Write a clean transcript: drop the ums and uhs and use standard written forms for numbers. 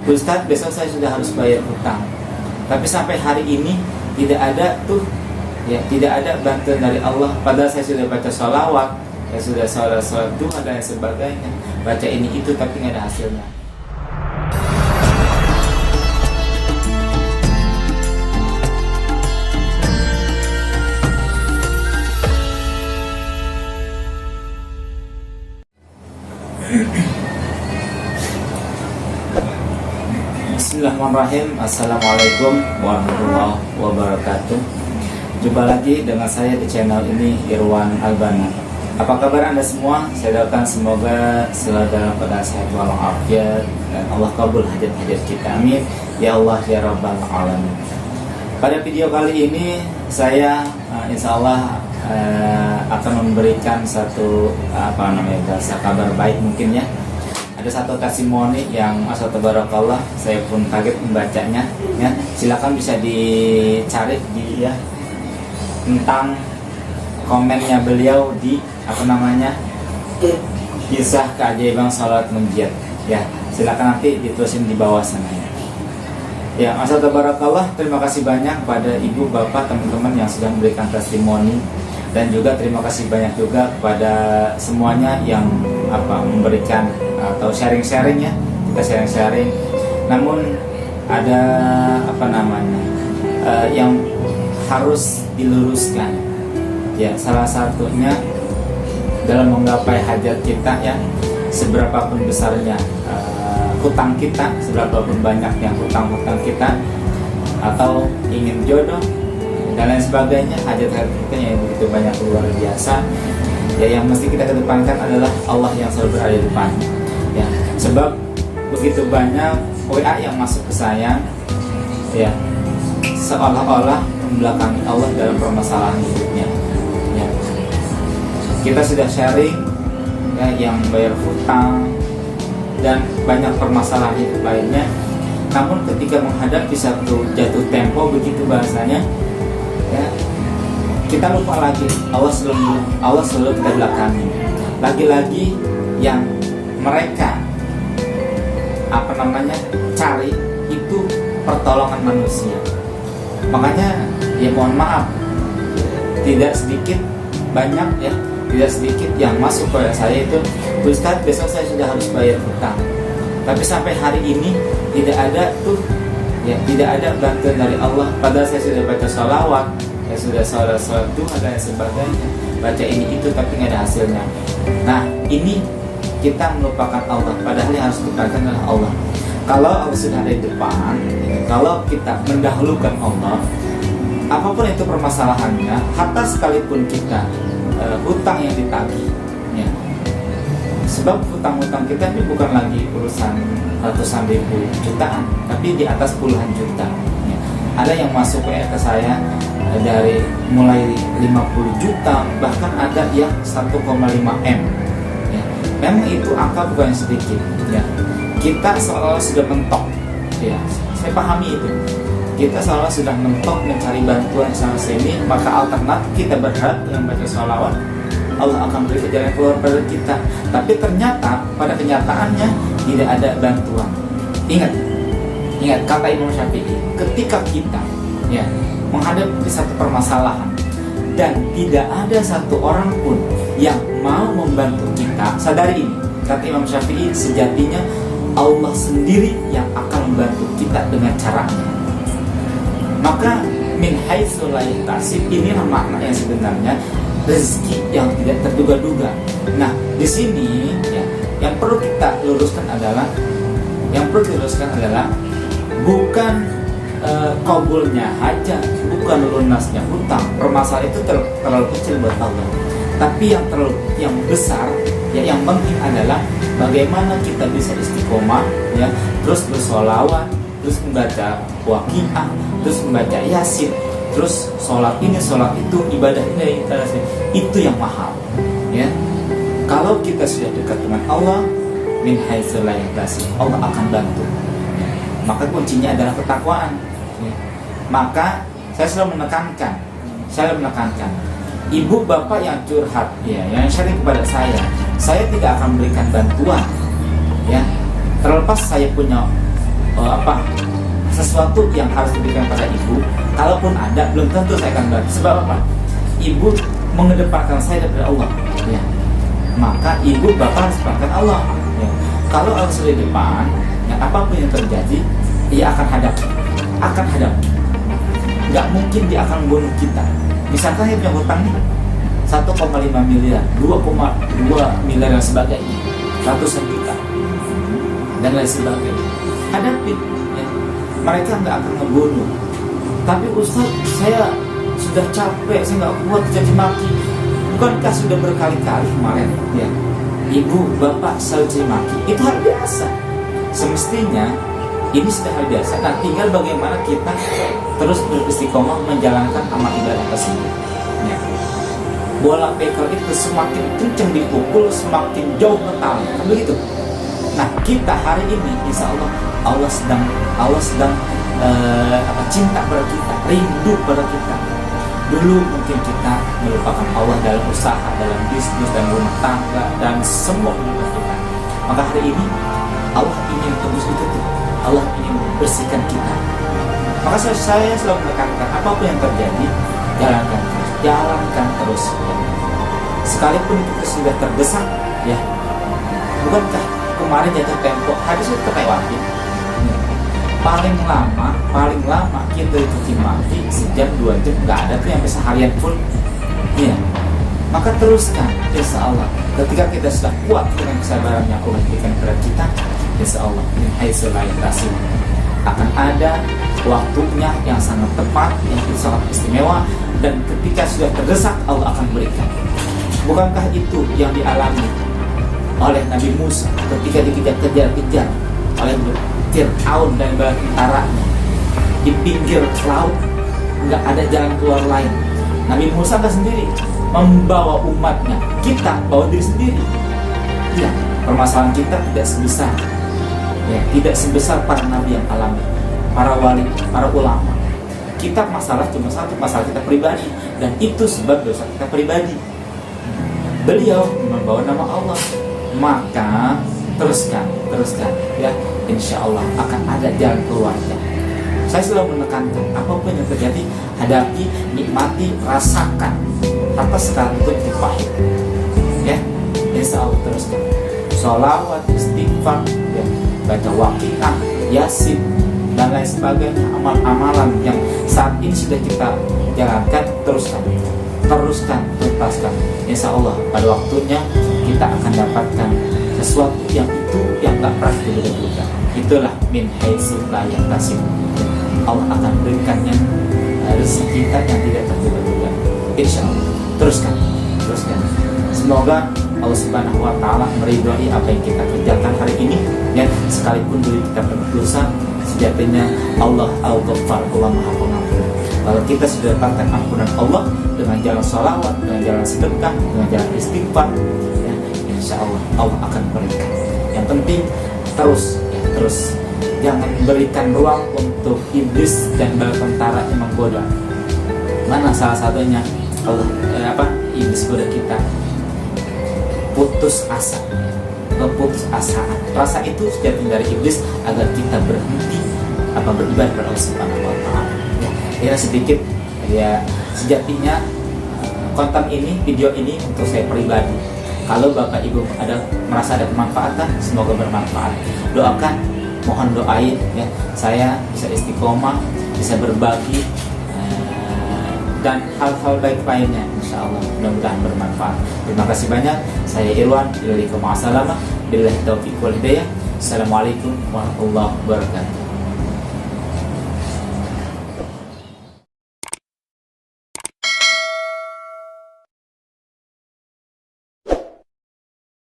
Ustadz, besok saya sudah harus bayar hutang, tapi sampai hari ini tidak ada tuh, ya tidak ada bantuan dari Allah. Padahal saya sudah baca sholawat, saya sudah sholat duha dan sebagainya, baca ini itu, tapi nggak ada hasilnya. Bismillahirrahmanirrahim. Assalamualaikum warahmatullahi wabarakatuh. Jumpa lagi dengan saya di channel ini, Irwan Albana. Apa kabar Anda semua? Saya doakan semoga selalu dalam keadaan sehat walafiat dan Allah kabul hajat-hajat kita. Amin ya Allah ya Rabbal alamin. Pada video kali ini saya insya Allah akan memberikan satu bahasa kabar baik mungkin ya. Ada satu testimoni yang asal tabarakallah, saya pun kaget membacanya ya. Silakan bisa dicari di ya tentang komennya beliau di kisah keajaiban salat munjiat ya. Silakan nanti ditulisin di bawah sana ya. Asal tabarakallah, terima kasih banyak pada ibu, bapak, teman-teman yang sudah memberikan testimoni. Dan juga terima kasih banyak juga kepada semuanya yang memberikan atau sharing-sharing ya. Kita sharing-sharing. Namun ada yang harus diluruskan. Ya, salah satunya dalam menggapai hajat kita ya, seberapapun besarnya hutang kita, seberapapun banyaknya hutang-hutang kita, atau ingin jodoh dan lain sebagainya, hajat-hajat kita yang begitu banyak luar biasa ya, yang mesti kita kedepankan adalah Allah yang selalu berada di depan ya. Sebab begitu banyak WA yang masuk ke saya ya, seolah-olah membelakangi Allah dalam permasalahan hidupnya ya. Kita sudah sharing ya, yang bayar hutang dan banyak permasalahan hidup lainnya, namun ketika menghadapi satu jatuh tempo begitu bahasanya ya, kita lupa lagi Allah selalu kita belakangi. Lagi-lagi yang mereka cari itu pertolongan manusia. Makanya ya mohon maaf, tidak sedikit yang masuk kepada saya itu, Ustadz, besok saya sudah harus bayar hutang, tapi sampai hari ini tidak ada tuh, ya tidak ada bantuan dari Allah. Padahal saya sudah baca sholawat, saya sudah sholat duha dan sebagainya, baca ini itu, tapi nggak ada hasilnya. Nah, ini kita melupakan Allah, padahal yang harus diperhatikan adalah Allah. Kalau Allah sudah ada di depan, kalau kita mendahulukan Allah, apapun itu permasalahannya, hatta sekalipun kita hutang yang ditagih ya. Sebab hutang-hutang kita ini bukan lagi urusan ratusan ribu, jutaan, tapi di atas puluhan juta ya. Ada yang masuk ke saya dari mulai 50 juta, bahkan ada yang 1,5 M ya. Memang itu angka bukan sedikit ya. Kita seolah sudah mentok ya, saya pahami itu. Kita seolah sudah mentok mencari bantuan sana sini, maka alternatif kita berharap yang baca sholawat Allah akan beri jalan keluar pada kita. Tapi ternyata pada kenyataannya tidak ada bantuan. Ingat kata Imam Syafi'i, ketika kita ya menghadapi satu permasalahan dan tidak ada satu orang pun yang mau membantu kita, sadari ini, kata Imam Syafi'i, sejatinya Allah sendiri yang akan membantu kita dengan caranya. Maka min haitsu la yahtasib, inilah makna yang sebenarnya rezeki yang tidak terduga-duga. Nah, di sini ya, yang perlu kita luruskan adalah bukan kabulnya hajat, bukan lunasnya hutang. Permasalahan itu terlalu kecil buat Allah. Tapi yang besar ya, yang penting adalah bagaimana kita bisa istiqomah ya, terus bersolawat, terus membaca waqiah, terus membaca yasin, terus sholat ini, sholat itu, ibadah ini, itu yang mahal ya. Kalau kita sudah dekat dengan Allah, min haitsu la yahtasib, Allah akan bantu ya. Maka kuncinya adalah ketakwaan ya. Maka saya selalu menekankan ibu bapak yang curhat ya, yang sharing kepada saya tidak akan memberikan bantuan ya, terlepas saya punya sesuatu yang harus diberikan pada ibu. Kalaupun ada, belum tentu saya akan bantu. Sebab apa? Ibu mengedepankan saya daripada Allah, ya. Maka ibu bapak harus depankan Allah, ya. Kalau Allah sudah di depan, ya, apapun yang terjadi, ia akan hadap. Nggak mungkin dia akan bunuh kita. Misalkan dia punya hutang nih 1,5 miliar, 2,2 miliar dan sebagainya, ratusan juta dan lain sebagainya. Hadapi, ya. Mereka nggak akan ngebunuh. Tapi Ustaz, saya sudah capek, saya nggak kuat caci maki. Bukankah sudah berkali-kali kemarin, ya, ibu bapak selalu caci maki? Itu hal biasa. Semestinya ini sudah hal biasa. Nah, tinggal bagaimana kita terus beristiqomah menjalankan amal ibadah tersebut, ya. Bola bekel itu semakin kencang dipukul, semakin jauh ngetali, kan begitu. Nah, kita hari ini insya Allah sedang cinta pada kita, rindu pada kita. Dulu mungkin kita melupakan Allah dalam usaha, dalam bisnis, dan rumah tangga, dan semua kehidupan kita. Maka hari ini Allah ingin tebus itu tuh. Allah ingin membersihkan kita. Maka saya selalu menekankan, apapun yang terjadi, jalankan terus. Sekalipun kita sudah terdesak, ya. Bukankah kemarin jatuh tempo habis itu terlewati? Paling lama kita cuci mati sejam 2 jam, nggak ada tuh yang bisa harian pun, ya. Maka teruskan, insya Allah. Ketika kita sudah kuat dengan kesabaran yang Allah berikan kepada kita, insya Allah akan ada waktunya yang sangat tepat, yang sangat istimewa, dan ketika sudah terdesak Allah akan berikan. Bukankah itu yang dialami oleh Nabi Musa ketika dikejar-kejar oleh Fir'aun dan bala tentaranya di pinggir laut, nggak ada jalan keluar lain. Nabi Musa nggak sendiri, membawa umatnya, kita bawa diri sendiri. Ya, permasalahan kita tidak sebesar, ya, tidak sebesar para nabi yang alami, para wali, para ulama. Kita masalah cuma satu, masalah kita pribadi, dan itu sebab dosa kita pribadi. Beliau membawa nama Allah, maka teruskan, ya, insya Allah akan ada jalan keluarnya. Saya selalu menekankan, apapun yang terjadi, hadapi, nikmati, rasakan, apa sekalipun itu pahit, ya, insya Allah teruskan. Sholawat, istighfar, ya, baca waqiah, yasin, dan lain sebagainya, amal-amalan yang saat ini sudah kita jalankan, teruskan, tuntaskan. Insya Allah pada waktunya kita akan dapatkan sesuatu yang tak pernah diduga-duga. Itulah min haitsu la yahtasib. Allah akan berikannya rezeki kita yang tidak terduga-duga. Insya Allah. Teruskan. Semoga Allah Subhanahu wa Ta'ala meridhai apa yang kita kerjakan hari ini, ya. Sekalipun dulu kita berdosa, sejatinya Allah Al-Ghaffar, Allah Maha Pengampun. Kalau kita sudah dapatkan ampunan Allah dengan jalan sholawat, dengan jalan sedekah, dengan jalan istighfar, ya, insya Allah Allah akan berikan. Yang penting terus, jangan berikan ruang untuk iblis dan bala tentara yang menggoda. Mana salah satunya iblis goda kita? Putus asa, keputusasaan. Rasa itu sejati dari iblis agar kita berhenti beribadah kepada Allah Subhanahu wa Ta'ala. Ya, sedikit, ya, sejatinya konten ini, video ini untuk saya pribadi. Kalau Bapak Ibu merasa ada kemanfaatan, semoga bermanfaat. Doakan, mohon doain, ya, saya bisa istiqomah, bisa berbagi, dan hal-hal baik lainnya, insya Allah mudah-mudahan bermanfaat. Terima kasih banyak. Saya Irwan, billahi taufiq wal hidayah. Assalamualaikum warahmatullahi wabarakatuh.